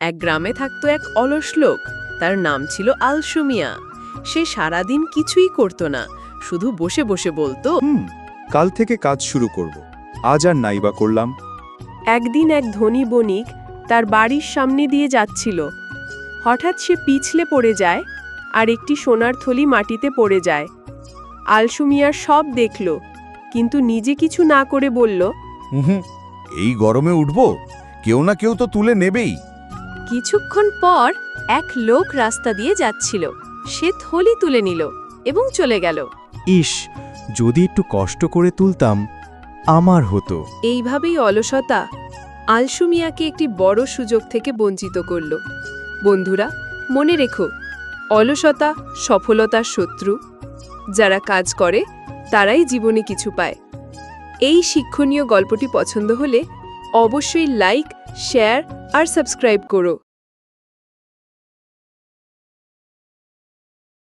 এক গ্রামে থাকতো এক অলস লোক। তার নাম ছিল আলসু মিয়া। সে সারাদিন কিছুই করত না, শুধু বসে বসে বলতো, কাল থেকে কাজ শুরু করব। আজ আর নাইবা করলাম। একদিন এক ধনী বণিক তার বাড়ির সামনে দিয়ে যাচ্ছিল। হঠাৎ সে পিছলে পড়ে যায় আর একটি সোনার থলি মাটিতে পড়ে যায়। আলসু মিয়া সব দেখল, কিন্তু নিজে কিছু না করে বলল, এই গরমে উঠব, কেউ না কেউ তো তুলে নেবেই। কিছুক্ষণ পর এক লোক রাস্তা দিয়ে যাচ্ছিল। সে থলি তুলে নিল এবং চলে গেল। ইস, যদি একটু কষ্ট করে তুলতাম আমার হতো। এইভাবেই অলসতা আলসু মিয়াকে একটি বড় সুযোগ থেকে বঞ্চিত করল। বন্ধুরা, মনে রেখো, অলসতা সফলতার শত্রু। যারা কাজ করে তারাই জীবনে কিছু পায়। এই শিক্ষণীয় গল্পটি পছন্দ হলে অবশ্যই লাইক, শেয়ার আর সাবস্ক্রাইব করো।